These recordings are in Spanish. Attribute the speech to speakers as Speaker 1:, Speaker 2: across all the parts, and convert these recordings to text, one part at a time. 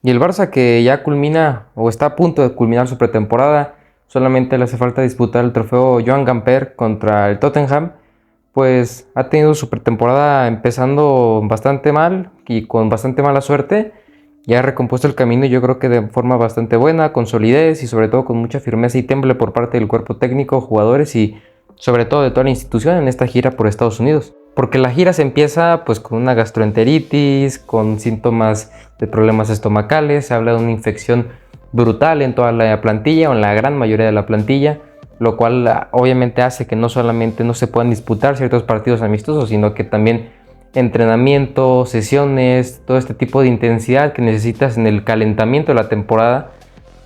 Speaker 1: Y el Barça, que ya culmina o está a punto de culminar su pretemporada, solamente le hace falta disputar el trofeo Joan Gamper contra el Tottenham, pues ha tenido su pretemporada empezando bastante mal y con bastante mala suerte. Ya ha recompuesto el camino, yo creo que de forma bastante buena, con solidez y sobre todo con mucha firmeza y temple por parte del cuerpo técnico, jugadores y sobre todo de toda la institución en esta gira por Estados Unidos. Porque la gira se empieza pues con una gastroenteritis, con síntomas de problemas estomacales, se habla de una infección brutal en toda la plantilla o en la gran mayoría de la plantilla, lo cual obviamente hace que no solamente no se puedan disputar ciertos partidos amistosos, sino que también entrenamiento, sesiones, todo este tipo de intensidad que necesitas en el calentamiento de la temporada,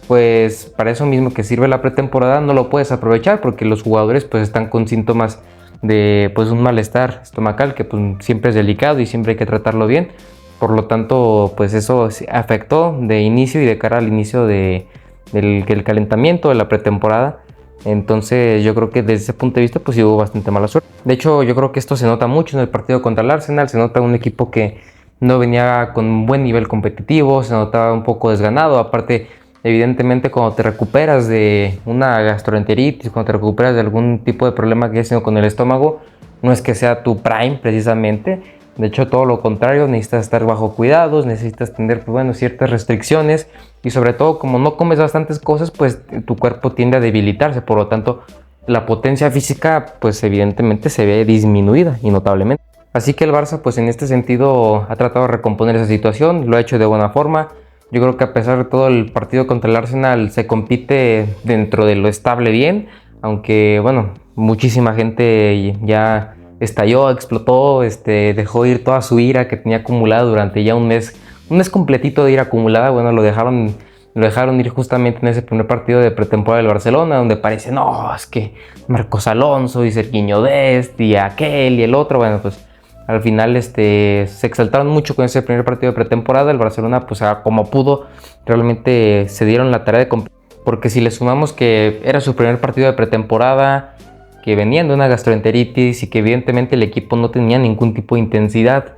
Speaker 1: pues para eso mismo que sirve la pretemporada no lo puedes aprovechar porque los jugadores pues están con síntomas de pues un malestar estomacal que pues siempre es delicado y siempre hay que tratarlo bien. Por lo tanto, pues eso afectó de inicio y de cara al inicio del calentamiento de la pretemporada. Entonces yo creo que desde ese punto de vista pues sí hubo bastante mala suerte. De hecho yo creo que esto se nota mucho en el partido contra el Arsenal, se nota un equipo que no venía con un buen nivel competitivo, se notaba un poco desganado, aparte evidentemente cuando te recuperas de una gastroenteritis, cuando te recuperas de algún tipo de problema que hayas tenido con el estómago, no es que sea tu prime precisamente, de hecho todo lo contrario, necesitas estar bajo cuidados, necesitas tener bueno, ciertas restricciones y sobre todo como no comes bastantes cosas, pues tu cuerpo tiende a debilitarse, por lo tanto la potencia física pues evidentemente se ve disminuida y notablemente. Así que el Barça pues en este sentido ha tratado de recomponer esa situación, lo ha hecho de buena forma. Yo creo que a pesar de todo el partido contra el Arsenal se compite dentro de lo estable bien, aunque bueno, muchísima gente ya estalló, explotó, dejó ir toda su ira que tenía acumulada durante ya un mes completito de ira acumulada. Bueno, lo dejaron ir justamente en ese primer partido de pretemporada del Barcelona, donde parece, no, es que Marcos Alonso y Sergiño Dest y aquel y el otro, bueno, pues al final se exaltaron mucho con ese primer partido de pretemporada. El Barcelona, pues como pudo, realmente se dieron la tarea de competir. Porque si le sumamos que era su primer partido de pretemporada, que venían de una gastroenteritis y que evidentemente el equipo no tenía ningún tipo de intensidad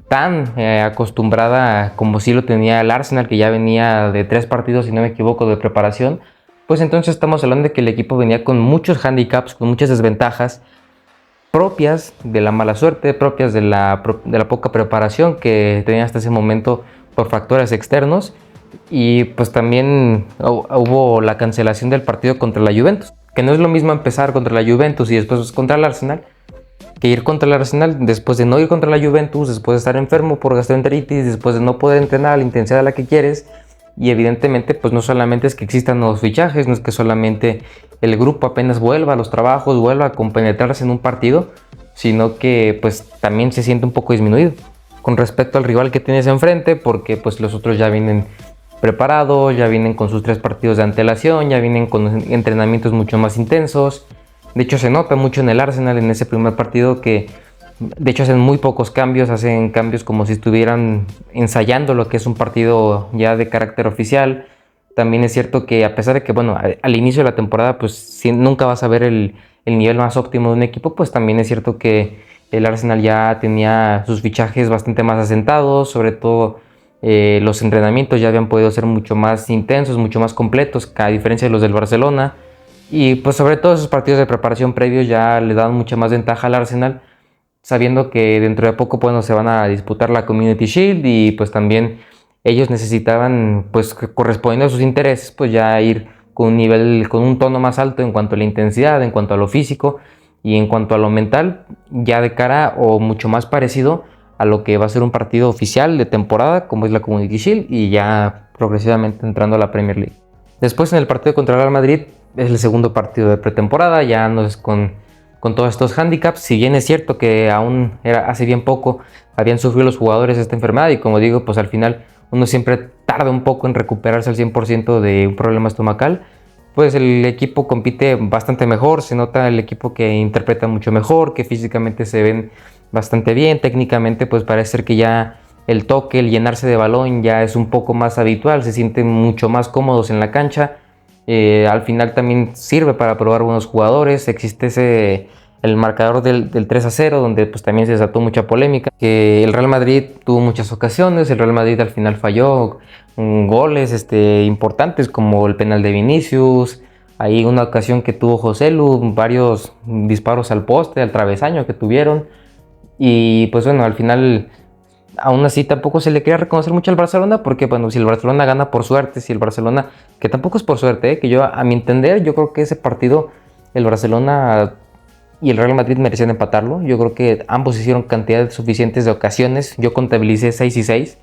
Speaker 1: tan acostumbrada como si lo tenía el Arsenal, que ya venía de 3 partidos, si no me equivoco, de preparación, pues entonces estamos hablando de que el equipo venía con muchos handicaps, con muchas desventajas, propias de la mala suerte, propias de la poca preparación que tenía hasta ese momento por factores externos. Y pues también hubo la cancelación del partido contra la Juventus, que no es lo mismo empezar contra la Juventus y después contra el Arsenal, que ir contra el Arsenal después de no ir contra la Juventus, después de estar enfermo por gastroenteritis, después de no poder entrenar a la intensidad a la que quieres. Y evidentemente pues no solamente es que existan nuevos fichajes, no es que solamente el grupo apenas vuelva a los trabajos, vuelva a compenetrarse en un partido, sino que pues también se siente un poco disminuido con respecto al rival que tienes enfrente, porque pues los otros ya vienen preparados, ya vienen con sus 3 partidos de antelación, ya vienen con entrenamientos mucho más intensos. De hecho se nota mucho en el Arsenal en ese primer partido que de hecho hacen muy pocos cambios, hacen cambios como si estuvieran ensayando lo que es un partido ya de carácter oficial. También es cierto que a pesar de que bueno, al inicio de la temporada pues nunca vas a ver el nivel más óptimo de un equipo, pues también es cierto que el Arsenal ya tenía sus fichajes bastante más asentados, sobre todo los entrenamientos ya habían podido ser mucho más intensos, mucho más completos, a diferencia de los del Barcelona. Y pues sobre todo esos partidos de preparación previos ya le dan mucha más ventaja al Arsenal, sabiendo que dentro de poco bueno, se van a disputar la Community Shield y pues también ellos necesitaban pues correspondiendo a sus intereses pues ya ir con un nivel, con un tono más alto en cuanto a la intensidad, en cuanto a lo físico y en cuanto a lo mental, ya de cara o mucho más parecido a lo que va a ser un partido oficial de temporada como es la Community Shield y ya progresivamente entrando a la Premier League. Después en el partido contra el Real Madrid es el segundo partido de pretemporada, ya no es con todos estos handicaps, si bien es cierto que aún hace bien poco habían sufrido los jugadores esta enfermedad y como digo, pues al final uno siempre tarda un poco en recuperarse al 100% de un problema estomacal, pues el equipo compite bastante mejor, se nota el equipo que interpreta mucho mejor, que físicamente se ven bastante bien, técnicamente pues parece ser que ya el toque, el llenarse de balón ya es un poco más habitual, se sienten mucho más cómodos en la cancha. Al final también sirve para probar buenos jugadores, existe el marcador del 3-0, donde pues también se desató mucha polémica, que el Real Madrid tuvo muchas ocasiones, el Real Madrid al final falló goles importantes como el penal de Vinicius, ahí una ocasión que tuvo Joselu, varios disparos al poste, al travesaño que tuvieron, y pues bueno, al final aún así tampoco se le quería reconocer mucho al Barcelona, porque bueno, si el Barcelona gana por suerte, si el Barcelona, que tampoco es por suerte, que yo a mi entender, yo creo que ese partido el Barcelona y el Real Madrid merecían empatarlo. Yo creo que ambos hicieron cantidades suficientes de ocasiones. Yo contabilicé 6 y 6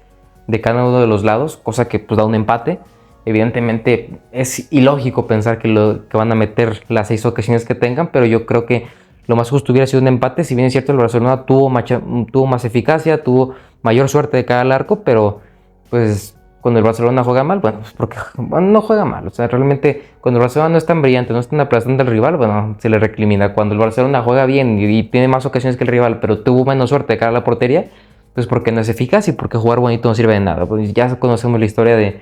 Speaker 1: de cada uno de los lados, cosa que pues da un empate. Evidentemente es ilógico pensar que van a meter las 6 ocasiones que tengan, pero yo creo que lo más justo hubiera sido un empate. Si bien es cierto, el Barcelona tuvo más eficacia, tuvo mayor suerte de cara al arco, pero pues cuando el Barcelona juega mal, bueno, pues porque bueno, no juega mal. O sea, realmente cuando el Barcelona no es tan brillante, no es tan aplastante al rival, bueno, se le recrimina. Cuando el Barcelona juega bien y tiene más ocasiones que el rival, pero tuvo menos suerte de cara a la portería, pues porque no es eficaz y porque jugar bonito no sirve de nada. Pues ya conocemos la historia de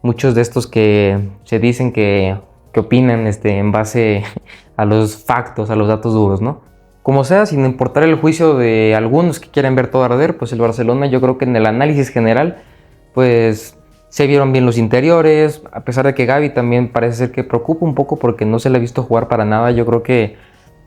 Speaker 1: muchos de estos que se dicen que opinan en base a los factos, a los datos duros, ¿no? Como sea, sin importar el juicio de algunos que quieren ver todo arder, pues el Barcelona, yo creo que en el análisis general, pues se vieron bien los interiores, a pesar de que Gavi también parece ser que preocupa un poco porque no se le ha visto jugar para nada. Yo creo que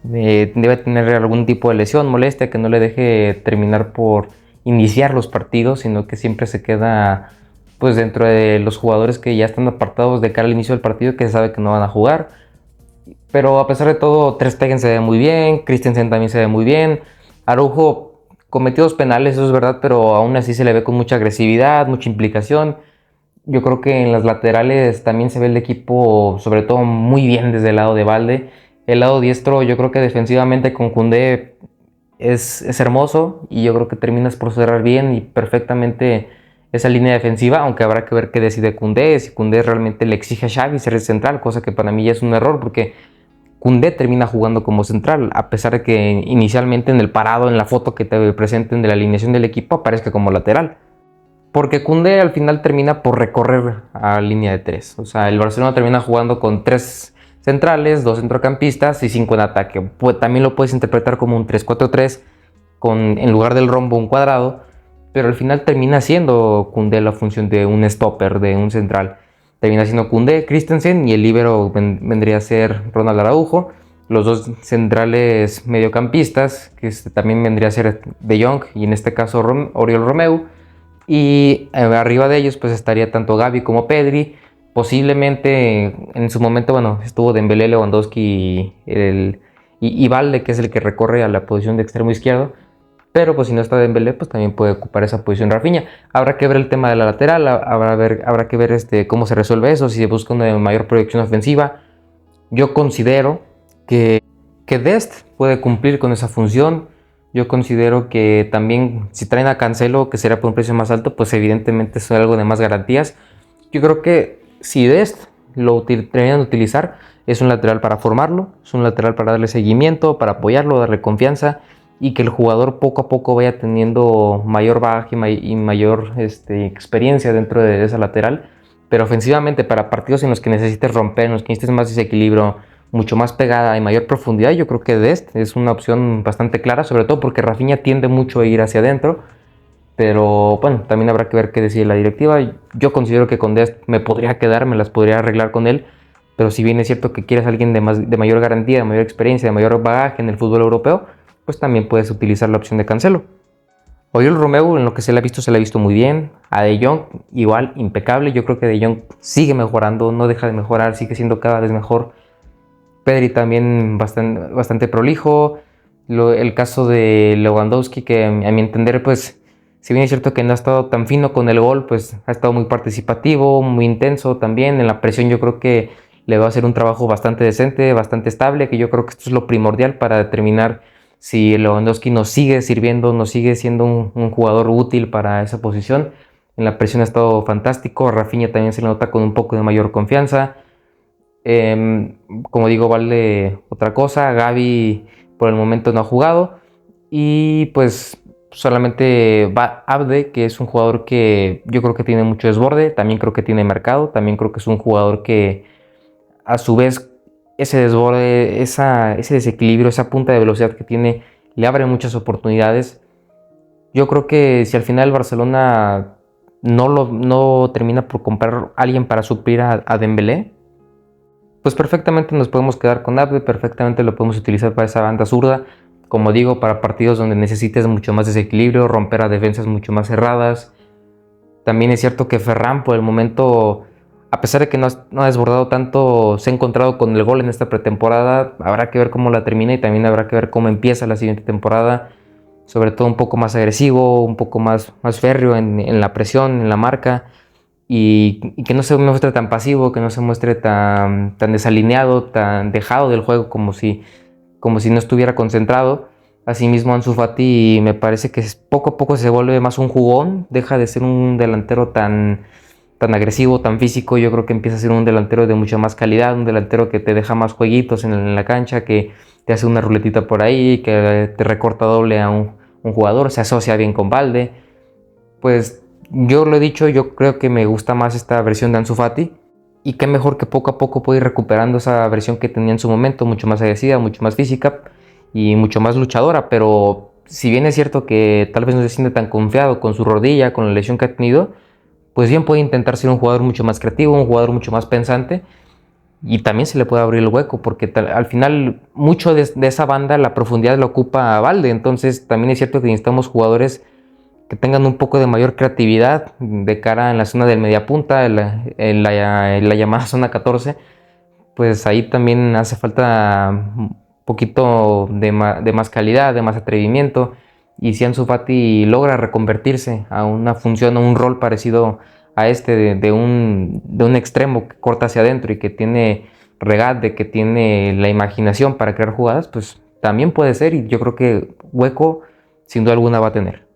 Speaker 1: debe tener algún tipo de lesión, molestia, que no le deje terminar por iniciar los partidos, sino que siempre se queda pues dentro de los jugadores que ya están apartados de cara al inicio del partido, que se sabe que no van a jugar. Pero a pesar de todo, Ter Stegen se ve muy bien, Christensen también se ve muy bien, Araujo cometió 2 penales, eso es verdad, pero aún así se le ve con mucha agresividad, mucha implicación. Yo creo que en las laterales también se ve el equipo, sobre todo muy bien desde el lado de Balde. El lado diestro, yo creo que defensivamente con Koundé es hermoso y yo creo que terminas por cerrar bien y perfectamente esa línea defensiva, aunque habrá que ver qué decide Koundé, si Koundé realmente le exige a Xavi ser central, cosa que para mí ya es un error porque Koundé termina jugando como central, a pesar de que inicialmente en el parado, en la foto que te presenten de la alineación del equipo, aparezca como lateral. Porque Koundé al final termina por recorrer a línea de 3. O sea, el Barcelona termina jugando con 3 centrales, 2 centrocampistas y 5 en ataque. Pues también lo puedes interpretar como un 3-4-3 con en lugar del rombo un cuadrado, pero al final termina siendo Koundé la función de un stopper, de un central. Termina siendo Koundé, Christensen y el líbero vendría a ser Ronald Araujo. Los 2 centrales mediocampistas, que también vendría a ser De Jong y en este caso Oriol Romeu. Y arriba de ellos pues estaría tanto Gavi como Pedri. Posiblemente en su momento, bueno, estuvo Dembélé, Lewandowski y Valde, que es el que recorre a la posición de extremo izquierdo. Pero pues si no está Dembélé, pues también puede ocupar esa posición Rafinha. Habrá que ver el tema de la lateral, habrá que ver cómo se resuelve eso, si se busca una mayor proyección ofensiva. Yo considero que Dest puede cumplir con esa función. Yo considero que también si traen a Cancelo, que será por un precio más alto, pues evidentemente es algo de más garantías. Yo creo que si Dest lo terminan de utilizar, es un lateral para formarlo, es un lateral para darle seguimiento, para apoyarlo, darle confianza y que el jugador poco a poco vaya teniendo mayor bagaje y mayor experiencia dentro de esa lateral. Pero ofensivamente, para partidos en los que necesites romper, en los que necesites más desequilibrio, mucho más pegada y mayor profundidad, yo creo que Dest es una opción bastante clara, sobre todo porque Rafinha tiende mucho a ir hacia adentro, pero bueno, también habrá que ver qué decide la directiva. Yo considero que con Dest me podría quedar, me las podría arreglar con él, pero si bien es cierto que quieres a alguien de mayor garantía, de mayor experiencia, de mayor bagaje en el fútbol europeo, pues también puedes utilizar la opción de Cancelo. Oriol Romeu, en lo que se le ha visto muy bien. A De Jong, igual, impecable. Yo creo que De Jong sigue mejorando, no deja de mejorar, sigue siendo cada vez mejor. Pedri también bastante prolijo. El caso de Lewandowski, que a mi entender, pues, si bien es cierto que no ha estado tan fino con el gol, pues ha estado muy participativo, muy intenso también. En la presión yo creo que le va a hacer un trabajo bastante decente, bastante estable, que yo creo que esto es lo primordial para determinar si Lewandowski nos sigue sirviendo, nos sigue siendo un jugador útil para esa posición. En la presión ha estado fantástico. A Rafinha también se le nota con un poco de mayor confianza. Como digo, vale otra cosa. Gavi por el momento no ha jugado. Y pues solamente va Abde, que es un jugador que yo creo que tiene mucho desborde. También creo que tiene mercado. También creo que es un jugador que a su vez ese desborde, ese desequilibrio, esa punta de velocidad que tiene, le abre muchas oportunidades. Yo creo que si al final el Barcelona no termina por comprar a alguien para suplir a Dembélé, pues perfectamente nos podemos quedar con Abde, perfectamente lo podemos utilizar para esa banda zurda, como digo, para partidos donde necesites mucho más desequilibrio, romper a defensas mucho más cerradas. También es cierto que Ferran por el momento, a pesar de que no ha desbordado tanto, se ha encontrado con el gol en esta pretemporada. Habrá que ver cómo la termina y también habrá que ver cómo empieza la siguiente temporada. Sobre todo un poco más agresivo, un poco más férreo en la presión, en la marca. Y que no se muestre tan pasivo, que no se muestre tan desalineado, tan dejado del juego como si no estuviera concentrado. Asimismo, Ansu Fati me parece que poco a poco se vuelve más un jugón, deja de ser un delantero tan agresivo, tan físico. Yo creo que empieza a ser un delantero de mucha más calidad, un delantero que te deja más jueguitos en la cancha, que te hace una ruletita por ahí, que te recorta doble a un jugador, se asocia bien con Balde. Pues yo lo he dicho, yo creo que me gusta más esta versión de Ansu Fati. Y qué mejor que poco a poco puede ir recuperando esa versión que tenía en su momento, mucho más agresiva, mucho más física y mucho más luchadora. Pero si bien es cierto que tal vez no se siente tan confiado con su rodilla, con la lesión que ha tenido, pues bien puede intentar ser un jugador mucho más creativo, un jugador mucho más pensante. Y también se le puede abrir el hueco, porque al final mucho de esa banda, la profundidad la ocupa Balde. Entonces también es cierto que necesitamos jugadores que tengan un poco de mayor creatividad de cara en la zona del mediapunta, en la llamada zona 14. Pues ahí también hace falta un poquito de más calidad, de más atrevimiento. Y si Ansu Fati logra reconvertirse a una función, a un rol parecido a este de un extremo que corta hacia adentro y que tiene regate, que tiene la imaginación para crear jugadas, pues también puede ser, y yo creo que hueco sin duda alguna va a tener.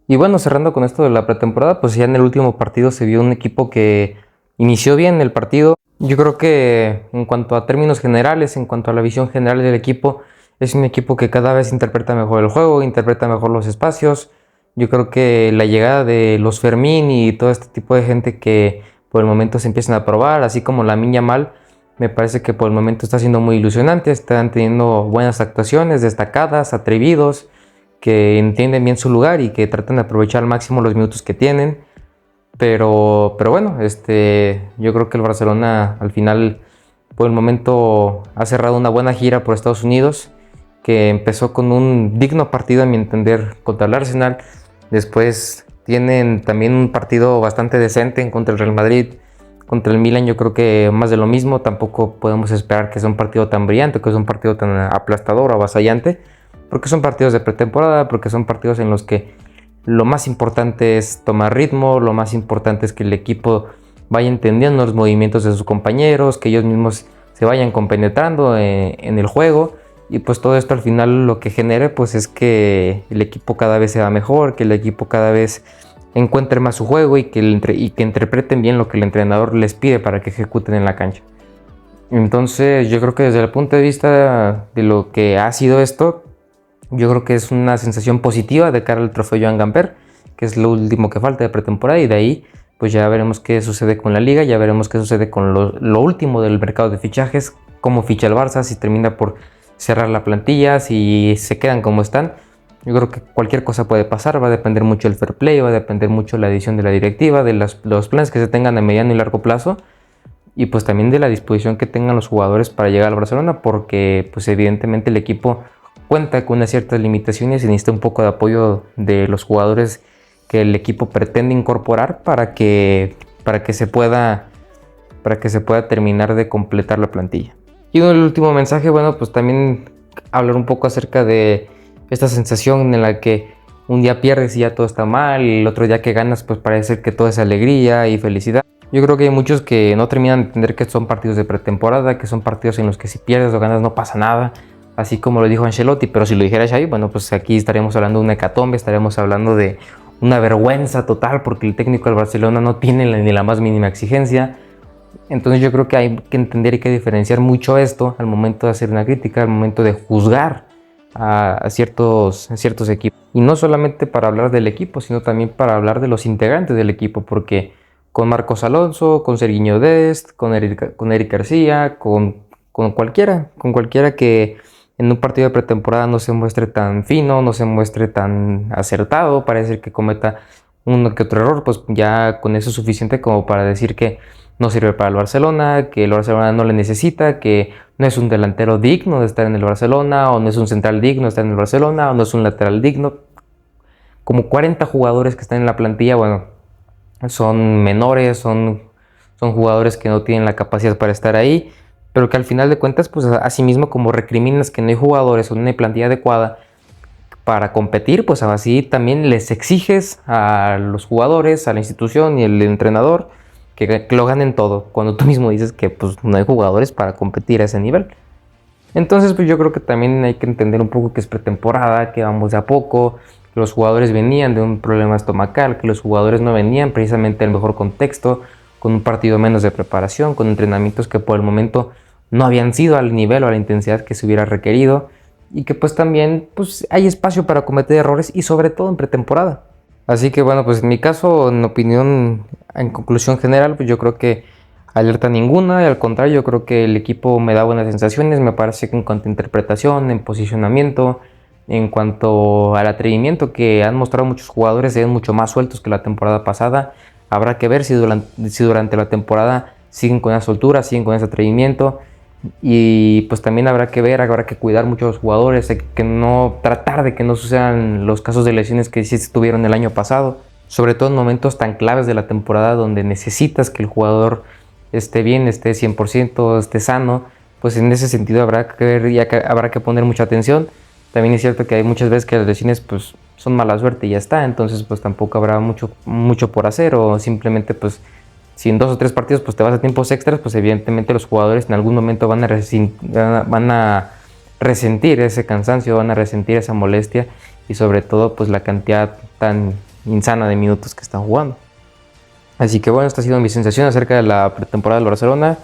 Speaker 1: Y bueno, cerrando con esto de la pretemporada, pues ya en el último partido se vio un equipo que inició bien el partido. Yo creo que en cuanto a términos generales, en cuanto a la visión general del equipo, es un equipo que cada vez interpreta mejor el juego, interpreta mejor los espacios. Yo creo que la llegada de los Fermín y todo este tipo de gente que por el momento se empiezan a probar, así como la Yamal, me parece que por el momento está siendo muy ilusionante, están teniendo buenas actuaciones, destacadas, atrevidos, que entienden bien su lugar y que tratan de aprovechar al máximo los minutos que tienen. Pero bueno, yo creo que el Barcelona al final, por el momento, ha cerrado una buena gira por Estados Unidos, que empezó con un digno partido, a mi entender, contra el Arsenal. Después tienen también un partido bastante decente contra el Real Madrid. Contra el Milan yo creo que más de lo mismo. Tampoco podemos esperar que sea un partido tan brillante, que sea un partido tan aplastador o avasallante, porque son partidos de pretemporada, porque son partidos en los que lo más importante es tomar ritmo, lo más importante es que el equipo vaya entendiendo los movimientos de sus compañeros, que ellos mismos se vayan compenetrando en el juego, y pues todo esto al final lo que genere pues es que el equipo cada vez sea mejor, que el equipo cada vez encuentre más su juego y que interpreten bien lo que el entrenador les pide para que ejecuten en la cancha. Entonces yo creo que desde el punto de vista de lo que ha sido esto, yo creo que es una sensación positiva de cara al trofeo Joan Gamper, que es lo último que falta de pretemporada, y de ahí pues ya veremos qué sucede con la liga, ya veremos qué sucede con lo último del mercado de fichajes, cómo ficha el Barça, si termina por cerrar la plantilla, si se quedan como están. Yo creo que cualquier cosa puede pasar, va a depender mucho del fair play, va a depender mucho de la decisión de la directiva, de los planes que se tengan a mediano y largo plazo, y pues también de la disposición que tengan los jugadores para llegar al Barcelona, porque pues evidentemente el equipo cuenta con unas ciertas limitaciones y necesita un poco de apoyo de los jugadores que el equipo pretende incorporar para que se pueda terminar de completar la plantilla. Y el último mensaje, bueno, pues también hablar un poco acerca de esta sensación en la que un día pierdes y ya todo está mal, y el otro día que ganas pues parece que todo es alegría y felicidad. Yo creo que hay muchos que no terminan de entender que son partidos de pretemporada, que son partidos en los que si pierdes o ganas no pasa nada, así como lo dijo Ancelotti. Pero si lo dijera Xavi, bueno, pues aquí estaríamos hablando de una hecatombe, estaríamos hablando de una vergüenza total, porque el técnico del Barcelona no tiene ni la más mínima exigencia. Entonces yo creo que hay que entender y que diferenciar mucho esto al momento de hacer una crítica, al momento de juzgar a ciertos equipos. Y no solamente para hablar del equipo, sino también para hablar de los integrantes del equipo, porque con Marcos Alonso, con Sergiño Dest, con Eric García, con con cualquiera que en un partido de pretemporada no se muestre tan fino, no se muestre tan acertado, parece que cometa uno que otro error, pues ya con eso es suficiente como para decir que no sirve para el Barcelona, que el Barcelona no le necesita, que no es un delantero digno de estar en el Barcelona, o no es un central digno de estar en el Barcelona, o no es un lateral digno. Como 40 jugadores que están en la plantilla, bueno, son menores, son jugadores que no tienen la capacidad para estar ahí, pero que al final de cuentas, pues asimismo como recriminas que no hay jugadores o no hay plantilla adecuada para competir, pues así también les exiges a los jugadores, a la institución y el entrenador que lo ganen todo, cuando tú mismo dices que pues no hay jugadores para competir a ese nivel. Entonces pues yo creo que también hay que entender un poco que es pretemporada, que vamos de a poco, que los jugadores venían de un problema estomacal, que los jugadores no venían precisamente en el mejor contexto, con un partido menos de preparación, con entrenamientos que por el momento no habían sido al nivel o a la intensidad que se hubiera requerido, y que pues también pues hay espacio para cometer errores y sobre todo en pretemporada. Así que bueno, pues en mi caso, en opinión, en conclusión general, pues yo creo que alerta ninguna, y al contrario, yo creo que el equipo me da buenas sensaciones, me parece que en cuanto a interpretación, en posicionamiento, en cuanto al atrevimiento que han mostrado muchos jugadores, se ven mucho más sueltos que la temporada pasada. Habrá que ver si durante la temporada siguen con esa soltura, siguen con ese atrevimiento. Y pues también habrá que ver, habrá que cuidar mucho a los jugadores, que no, tratar de que no sucedan los casos de lesiones que sí estuvieron el año pasado, sobre todo en momentos tan claves de la temporada donde necesitas que el jugador esté bien, esté 100%, esté sano. Pues en ese sentido habrá que ver y habrá que poner mucha atención. También es cierto que hay muchas veces que las lesiones pues son mala suerte y ya está, entonces pues tampoco habrá mucho por hacer, o simplemente pues si en 2 o 3 partidos pues te vas a tiempos extras, pues evidentemente los jugadores en algún momento van a resentir ese cansancio, van a resentir esa molestia y sobre todo pues la cantidad tan insana de minutos que están jugando. Así que bueno, esta ha sido mi sensación acerca de la pretemporada del Barcelona.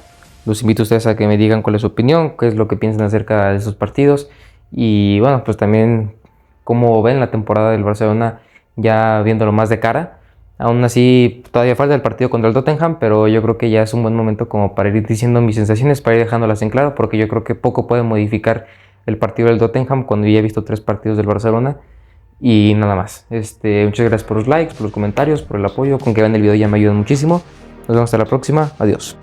Speaker 1: Los invito a ustedes a que me digan cuál es su opinión, qué es lo que piensan acerca de esos partidos y bueno, pues también cómo ven la temporada del Barcelona ya viéndolo más de cara. Aún así, todavía falta el partido contra el Tottenham, pero yo creo que ya es un buen momento como para ir diciendo mis sensaciones, para ir dejándolas en claro, porque yo creo que poco puede modificar el partido del Tottenham cuando ya he visto 3 partidos del Barcelona y nada más. Muchas gracias por los likes, por los comentarios, por el apoyo, con que vean el video ya me ayudan muchísimo. Nos vemos hasta la próxima, adiós.